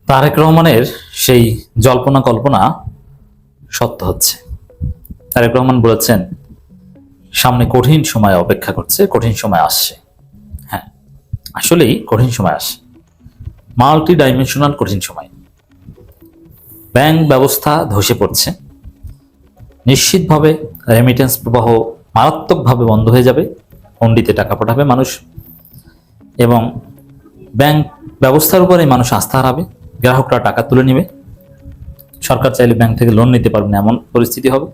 তারেক রহমানের সেই জল্পনা কল্পনা সত্য হচ্ছে। তারেক রহমান বলেছেন সামনে কঠিন সময় অপেক্ষা করছে, কঠিন সময় আসছে। হ্যাঁ, আসলেই কঠিন সময় আসছে, মাল্টি ডাইমেনশনাল কঠিন সময়। ব্যাংক ব্যবস্থা ধসে পড়ছে, নিশ্চিতভাবে রেমিটেন্স প্রবাহ মারাত্মকভাবে বন্ধ হয়ে যাবে, হুন্ডিতে টাকা পাঠাবে মানুষ এবং ব্যাংক ব্যবস্থার উপরে মানুষ আস্থা হারাবে, গ্রাহকরা টাকা তুলে নেবে, সরকার চাইলে ব্যাংক থেকে লোন নিতে পারবে না এমন পরিস্থিতি হবে,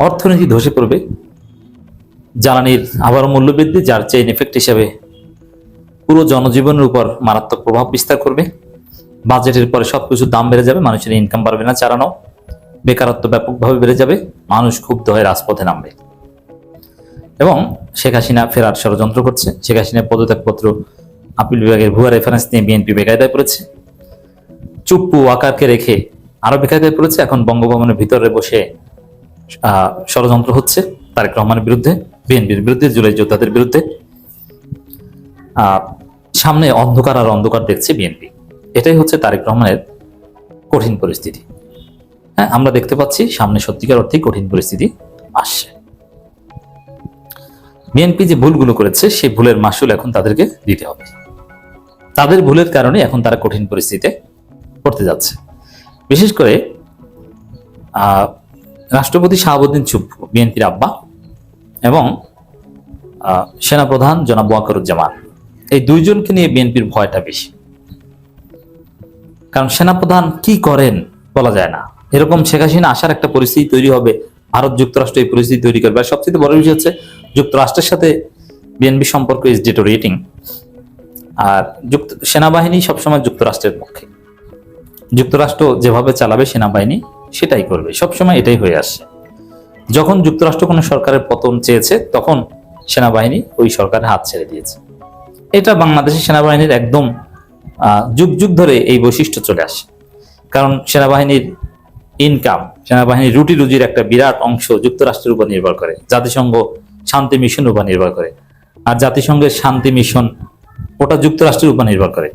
অর্থনীতি ধসে পড়বে, জ্বালানির আবার মূল্যবৃদ্ধি যার চেইন এফেক্ট হিসেবে পুরো জনজীবনের উপর মারাত্মক প্রভাব বিস্তার করবে, বাজেটের পরে সবকিছুর দাম বেড়ে যাবে, মানুষের ইনকাম পারবে না চালানো, বেকারত্ব ব্যাপকভাবে বেড়ে যাবে, মানুষ ক্ষুব্ধ হয়ে রাজপথে নামবে এবং শেখ হাসিনা ফেরার ষড়যন্ত্র করছে। শেখ হাসিনার পদত্যাগপত্র আপিল বিভাগের ভুয়া রেফারেন্স নিয়ে বিএনপি বেকায়দায় পড়েছে, চুপ্পু ওয়াকারকে রেখে আরো বেকায়দায় পড়েছে। এখন বঙ্গভবনের ভিতরে বসে ষড়যন্ত্র হচ্ছে তারেক রহমানের বিরুদ্ধে, বিএনপির বিরুদ্ধে, জুলাই যোদ্ধাদের বিরুদ্ধে। সামনে অন্ধকার আর অন্ধকার দেখছে বিএনপি। এটাই হচ্ছে তারেক রহমানের কঠিন পরিস্থিতি। হ্যাঁ, আমরা দেখতে পাচ্ছি সামনে সত্যিকার অর্থেই কঠিন পরিস্থিতি আসছে। বিএনপি যে ভুলগুলো করেছে সেই ভুলের মাসুল এখন তাদেরকে দিতে হবে। তাদের ভুলের কারণে এখন তারা কঠিন পরিস্থিতিতে পড়তে যাচ্ছে। বিশেষ করে রাষ্ট্রপতি শাহাবুদ্দিন চুপ্পু, বিএনপির আব্বা, এবং সেনাপ্রধান জনাব ওয়াকারুজ্জামান, এই দুইজনকে নিয়ে বিএনপির ভয়টা বেশি। কারণ সেনাপ্রধান কি করেন বলা যায় না। এরকম শেখ হাসিনা আসার একটা পরিস্থিতি তৈরি হবে, ভারত যুক্তরাষ্ট্র এই পরিস্থিতি তৈরি করবে। আর সবচেয়ে বড় বিষয় হচ্ছে যুক্তরাষ্ট্রের সাথে বিএনপি সম্পর্ক ইজ ডিটোরিয়েটিং, আর সেনাবাহিনী সবসময় যুক্তরাষ্ট্রের পক্ষে। যুক্তরাষ্ট্র যেভাবে চালাবে সেনাবাহিনী সেটাই করবে, সবসময় এটাই হয়ে আসছে। যখন যুক্তরাষ্ট্র কোনো সরকারের পতন চেয়েছে তখন সেনাবাহিনী ওই সরকারের হাত ছেড়ে দিয়েছে। এটা বাংলাদেশের সেনাবাহিনীর একদম যুগ যুগ ধরে এই বৈশিষ্ট্য চলে আসে। কারণ সেনাবাহিনীর ইনকাম, সেনাবাহিনীর রুটি রুজির একটা বিরাট অংশ যুক্তরাষ্ট্রের উপর নির্ভর করে, জাতিসংঘ শান্তি মিশনের উপর নির্ভর করে। আর জাতিসংঘের শান্তি মিশন ওটা যুক্তরাষ্ট্রের উপর নির্ভর করে।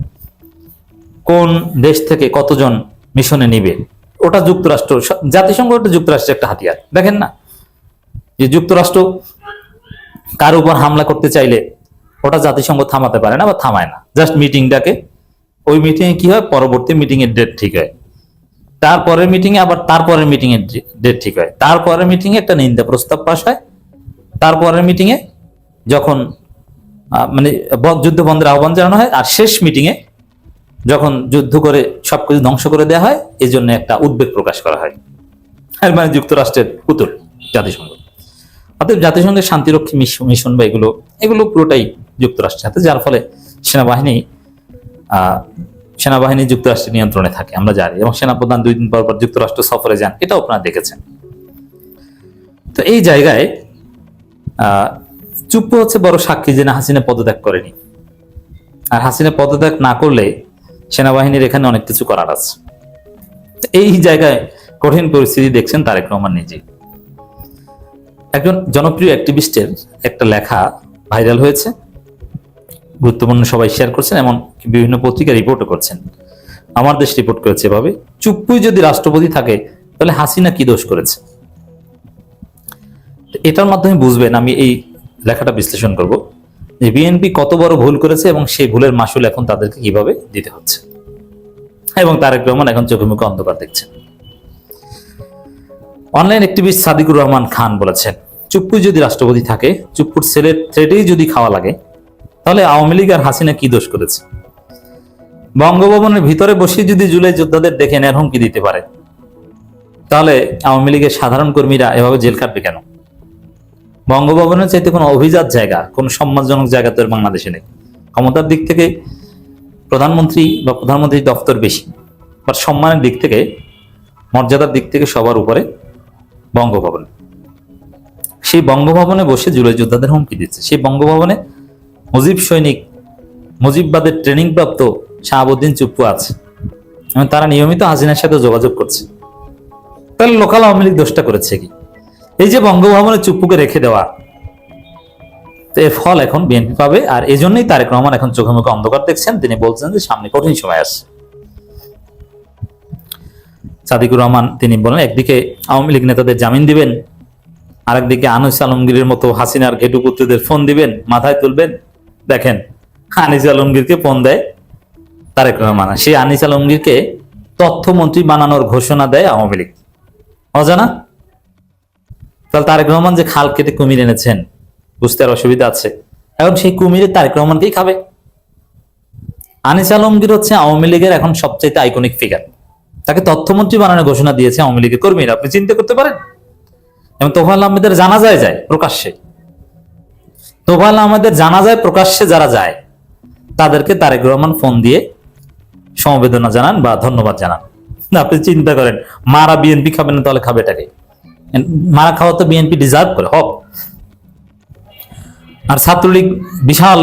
কোন দেশ থেকে কতজন মিশনে নিবে ওটা যুক্তরাষ্ট্র, জাতিসংঘ ওটা যুক্তরাষ্ট্রের একটা হাতিয়ার। দেখেন না যে যুক্তরাষ্ট্র কার উপর হামলা করতে চাইলে ওটা জাতিসংঘ থামাতে পারে না বা থামায় না, জাস্ট মিটিং ডাকে। ওই মিটিং এ কি হয়, পরবর্তী মিটিং এর ডেট ঠিক হয়, তারপরের মিটিং এ আবার তারপরের মিটিং এর ডেট ঠিক হয়, তারপরের মিটিং এ একটা নিন্দা প্রস্তাব পাস হয়, তারপরের মিটিং এ যখন মানে যুদ্ধ বন্ধের আহ্বান জানানো হয়, আর শেষ মিটিং এ যখন যুদ্ধ করে সবকিছু ধ্বংস করে দেওয়া হয়, এই জন্য একটা উদ্বেগ প্রকাশ করা হয়। আর মানে যুক্তরাষ্ট্রের পুতুল জাতিসংঘ। অতএব জাতিসংঘের শান্তিরক্ষী মিশন বা এগুলো পুরোটাই যুক্তরাষ্ট্রের হাতে, যার ফলে সেনাবাহিনী যুক্তরাষ্ট্রের নিয়ন্ত্রণে থাকে আমরা জানি। এবং সেনাপ্রধান 2 দিন পর পর যুক্তরাষ্ট্র সফরে যান, এটাও আপনারা দেখেছেন। তো এই জায়গায় চুপ্পু হচ্ছে বড় সাক্ষী যে না, হাসিনা পদত্যাগ করেনি। আর হাসিনা পদত্যাগ না করলে সেনাবাহিনীর এখানে অনেক কিছু করার আছে। এই জায়গায় কঠিন পরিস্থিতি দেখছেন তারেক রহমান নিজে। একজন জনপ্রিয় অ্যাক্টিভিস্টের একটা লেখা ভাইরাল হয়েছে, গুরুত্বপূর্ণ, সবাই শেয়ার করছেন, এমন বিভিন্ন পত্রিকা রিপোর্টও করছেন। আমার দেশ রিপোর্ট করেছে এভাবে, চুপ্পুই যদি রাষ্ট্রপতি থাকে তাহলে হাসিনা কি দোষ করেছে। এটার মাধ্যমে বুঝবেন, আমি এই লেখাটা বিশ্লেষণ করব যে বিএনপি কত বড় ভুল করেছে এবং সেই ভুলের মাসুল এখন তাদেরকে কিভাবে দিতে হচ্ছে। এবং তারেক রহমান এখন চোখে মুখে অন্ধকার দেখছেন। অনলাইন অ্যাক্টিভিস্ট সাদিকুর রহমান খান বলেছেন, চুপ্পুই যদি রাষ্ট্রপতি থাকে, চুপ্পুর ছেলের থ্রেডেই যদি খাওয়া লাগে, তাহলে আওয়ামী লীগ আর হাসিনা কি দোষ করেছে। বঙ্গভবনের ভিতরে বসে যদি জুলাই যোদ্ধাদের দেখে নেন হুমকি দিতে পারে, তাহলে আওয়ামী লীগের সাধারণ কর্মীরা এভাবে জেল কাটবে কেন? বঙ্গভবনের চাইতে কোনো অভিজাত জায়গা, কোনো সম্মানজনক জায়গা তো বাংলাদেশে নেই। ক্ষমতার দিক থেকে প্রধানমন্ত্রী বা প্রধানমন্ত্রীর দপ্তর বেশি, বাট সম্মানের দিক থেকে, মর্যাদার দিক থেকে সবার উপরে বঙ্গভবন। সেই বঙ্গভবনে বসে জুলাই যোদ্ধাদের হুমকি দিচ্ছে। সেই বঙ্গভবনে মুজিব সৈনিক, মুজিববাদের ট্রেনিং প্রাপ্ত শাহাবুদ্দিন চুপ্পু আছে এবং তারা নিয়মিত হাসিনার সাথে যোগাযোগ করছে। তাহলে লোকাল আওয়ামী লীগ দোষটা করেছে কি? এই যে বঙ্গভবনে চুপ্পুকে রেখে দেওয়া, এর ফল এখন বিএনপি পাবে। আর এই জন্যই তারেক রহমান এখন চোখে মুখে অন্ধকার দেখছেন। তিনি বলছেন যে সামনে কঠিন সময় আসছে। সাদিকুর রহমান তিনি বলেন, একদিকে আওয়ামী লীগ নেতাদের জামিন দিবেন, আরেকদিকে আনিস আলমগীরের মতো হাসিনার ঘেটুপুত্রদের ফোন দিবেন, মাথায় তুলবেন। দেখেন, আনিস আলমগীরকে ফোন দেয় তারেক রহমান, সেই আনিস আলমগীরকে তথ্যমন্ত্রী বানানোর ঘোষণা দেয় আওয়ামী লীগ। অজানা? তাহলে তারেক রহমান যে খাল কেটে কুমির এনেছেন, বুঝতে আর অসুবিধা আছে? এখন সেই কুমিরে তারেক রহমানকেই খাবে। আনিস আলমগীর হচ্ছে আওয়ামী লীগের এখন সবচাইতে আইকনিক ফিগার, তাকে তথ্যমন্ত্রী বানানোর ঘোষণা দিয়েছে আওয়ামী লীগের কর্মীরা। আপনি চিন্তা করতে পারেন? এবং তোফায়েল আহমেদের জানাজায় যায় প্রকাশ্যে, তোফায়েল আহমেদের জানাজায় প্রকাশ্যে যারা যায় তাদেরকে তারেক রহমান ফোন দিয়ে সমবেদনা জানান বা ধন্যবাদ জানান। না, আপনি চিন্তা করেন, মারা বিএনপি খাবে না, তাহলে খাবে এটাকে? মারা খাওয়া তো বিএনপি ডিজার্ভ করে, হক। আর ছাত্রলীগ বিশাল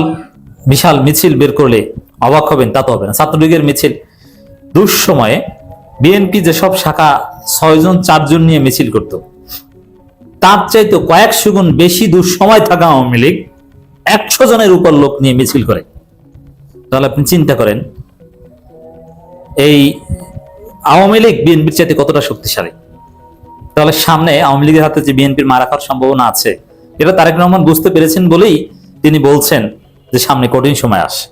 বিশাল মিছিল বের করলে অবাক হবেন, তা তো হবে না। ছাত্রলীগের মিছিল দুঃসময়ে বিএনপি যেসব শাখা 6 জন 4 জন নিয়ে মিছিল করত, তার চাইতে কয়েকশো গুণ বেশি দুঃসময় থাকা আওয়ামী লীগ 100 জনের উপর লোক নিয়ে মিছিল করে। তাহলে আপনি চিন্তা করেন এই আওয়ামী লীগ বিএনপির চাইতে কতটা শক্তিশালী। তাহলে সামনে আওয়ামী লীগের হাতে যে বিএনপির মারা খাওয়ার সম্ভাবনা আছে, এটা তারেক রহমান বুঝতে পেরেছেন বলেই তিনি বলছেন যে সামনে কঠিন সময় আসে।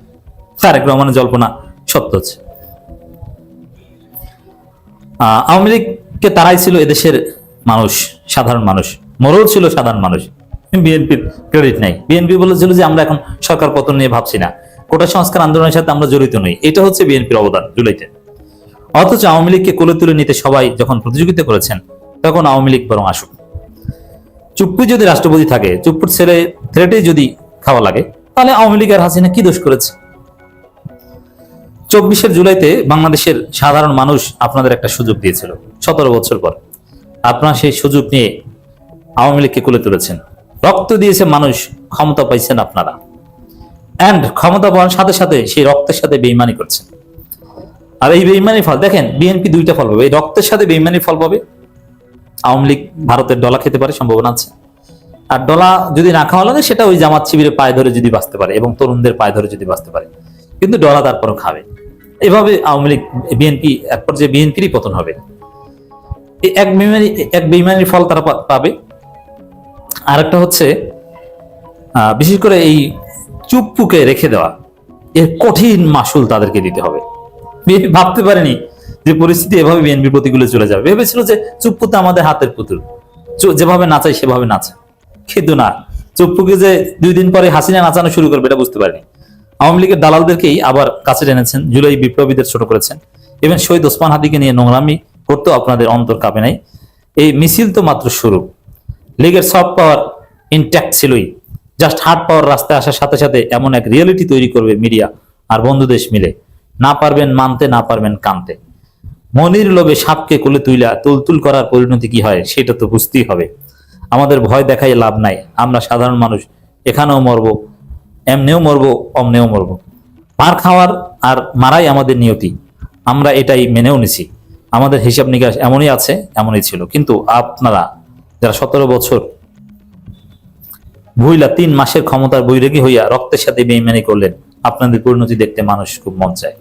তারেক রহমানের জল্পনা সত্য হচ্ছে। আওয়ামী লীগকে তারাই ছিল এদেশের মানুষ, সাধারণ মানুষ, মরল ছিল সাধারণ মানুষ। বিএনপির ক্রেডিট নাই। বিএনপি বলেছিল যে আমরা এখন সরকার পতন নিয়ে ভাবছি না, কোটা সংস্কার আন্দোলনের সাথে আমরা জড়িত নই। এটা হচ্ছে বিএনপির অবদান জুলাইতে। অথচ আওয়ামী লীগকে কোলে তুলে নিতে সবাই যখন প্রতিযোগিতা করেছেন, তখন আওয়ামী লীগ বরং আসুক। চুপ্পু যদি রাষ্ট্রপতি থাকে, চুপ্পুর ছেলে থ্রেটে যদি খাওয়া লাগে, তাহলে আওয়ামী লীগ আর হাসিনা কি দোষ করেছে? 24 জুলাইতে বাংলাদেশের সাধারণ মানুষ আপনাদের একটা সুযোগ দিয়েছিল 17 বছর পর। আপনারা সেই সুযোগ নিয়ে আওয়ামী লীগকে কোলে তুলেছেন, রক্ত দিয়েছে মানুষ, ক্ষমতা পাইছেন আপনারা। এন্ড ক্ষমতা পাওয়ার সাথে সাথে সেই রক্তের সাথে বেইমানি করছেন। আর এই বেইমানির ফল দেখেন, বিএনপি 2টা ফল পাবে, এই রক্তের সাথে বেইমানির ফল পাবে। আওয়ামী লীগ ভারতের ডলা খেতে পারে, সম্ভাবনা আছে। আর ডলা যদি না খাওয়া লাগে, সেটা ওই জামাত শিবিরের পায়ে ধরে যদি বাঁচতে পারে এবং তরুণদের পায়ে ধরে যদি বাঁচতে পারে, কিন্তু ডলা তারপরও খাবে। এভাবে আওয়ামী লীগ বিএনপি এক পর্যায়ে বিএনপিরই পতন হবে। এক বেইমানির ফল তারা পাবে। আর একটা হচ্ছে বিশেষ করে এই চুপ্পুকে রেখে দেওয়া, এর কঠিন মাসুল তাদেরকে দিতে হবে। বিএনপি ভাবতে পারেনি যে পরিস্থিতি এভাবে বিএনপির প্রতিকূলে চলে যাবে। ভেবেছিল যে চুপ্পু তো আমাদের হাতের পুতুল, যেভাবে নাচাই সেভাবে নাচে। কিন্তু না, চুপ্পুকে যে 2 দিন পরে হাসিনা নাচানো শুরু করবে এটা বুঝতে পারেনি। আওয়ামী লীগের দালালদেরকেই আবার কাছে টেনেছেন, জুলাই বিপ্লবীদের ছোট করেছেন। ইভেন শহীদ ওসমান হাদিকে নিয়ে নোংরামি করতেও আপনাদের অন্তর কাঁপে নাই। এই মিছিল তো মাত্র শুরু। লীগের সফট পাওয়ার ইনট্যাক্ট ছিলই, জাস্ট হার্ড পাওয়ার রাস্তায় আসার সাথে সাথে এমন এক রিয়েলিটি তৈরি করবে মিডিয়া আর বন্ধু দেশ মিলে। না পারবেন মানতে, না পারবেন কানতে। মনির লোভে সাপকে কোলে তুইলা তুলতুল করার পরিণতি কি হয় সেটা তো বুঝতেই হবে। আমাদের ভয় দেখাই লাভ নাই, আমরা সাধারণ মানুষ, এখানেও মরবো, এমনেও মরবো, অমনেও মরবো। মার খাওয়ার আর মারাই আমাদের নিয়তি, আমরা এটাই মেনেও নিছি। আমাদের হিসাব নিকাশ এমনই আছে, এমনই ছিল। কিন্তু আপনারা যারা 17 বছর ভুইলা 3 মাসের ক্ষমতার বৈরাগী হইয়া রক্তের সাথে বেইমানি করলেন, আপনাদের পরিণতি দেখতে মানুষ খুব মন চায়,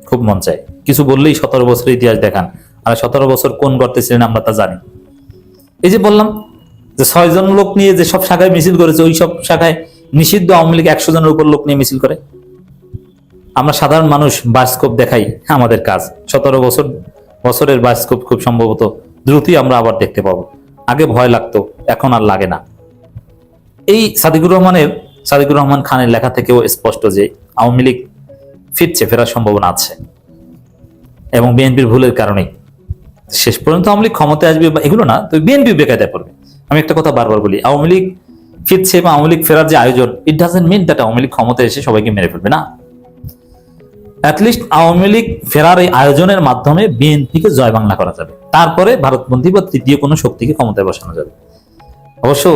খুব মন চায়। কিছু বললেই 17 বছরের ইতিহাস দেখান, আর 17 বছর কোন গর্তে ছিলেন আমরা তা জানি। এই যে বললাম যে 6 জন লোক নিয়ে যে সব শাখায় মিছিল করেছে, ওই সব শাখায় নিষিদ্ধ আওয়ামী লীগ 100 জনের উপর লোক নিয়ে মিছিল করে। আমরা সাধারণ মানুষ বায়োস্কোপ দেখাই আমাদের কাজ। 17 বছরের বায়োস্কোপ খুব সম্ভবত দ্রুতই আমরা আবার দেখতে পাবো। আগে ভয় লাগতো, এখন আর লাগে না। এই সাদিকুর রহমান খানের লেখা থেকেও স্পষ্ট যে আওয়ামী লীগ ফেরার সম্ভাবনা আছে, এবং বিএনপির ভুলের কারণেই শেষ পর্যন্ত আওয়ামী লীগ ক্ষমতায় আসবে বা এগুলো না, তো বিএনপি বেকায়দায় পড়বে। আমি একটা কথা বারবার বলি, আওয়ামী লীগ ফিরছে বা আওয়ামী লীগ ফেরার যে আয়োজন, it doesn't mean that Awami League ক্ষমতায় এসে সবাইকে মেরে ফেলবে না। অ্যাটলিস্ট আওয়ামী লীগ ফেরার এই আয়োজনের মাধ্যমে বিএনপিকে জয় বাংলা করা যাবে, তারপরে ভারতপন্থী বা তৃতীয় কোনো শক্তিকে ক্ষমতায় বসানো যাবে। অবশ্য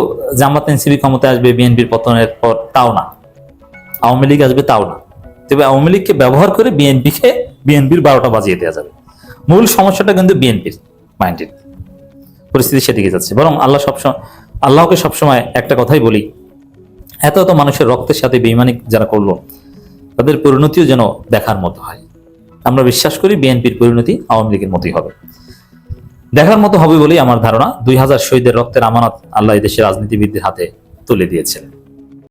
জামাত এনসিপি ক্ষমতায় আসবে বিএনপির পতনের পর, তাও না। আওয়ামী লীগ আসবে, তাও না। তবে আওয়ামী লীগকে ব্যবহার করে বিএনপির 12টা বাজিয়ে দেওয়া যাবে। মূল সমস্যাটা কিন্তু বিএনপির মাইন্ডেড, পরিস্থিতি সেদিকে যাচ্ছে। বরং আল্লাহকে সবসময় একটা কথাই বলি, এত মানুষের রক্তের সাথে বেঈমানি যারা করলো, তাদের পরিণতিও যেন দেখার মতো হয়। আমরা বিশ্বাস করি বিএনপির পরিণতি আওয়ামী লীগের মতোই হবে। দেখার মতো হবে বলেই আমার ধারণা। 2000 শহীদের রক্তের আমানত আল্লাহ এই দেশের রাজনীতিবিদদের হাতে তুলে দিয়েছেন।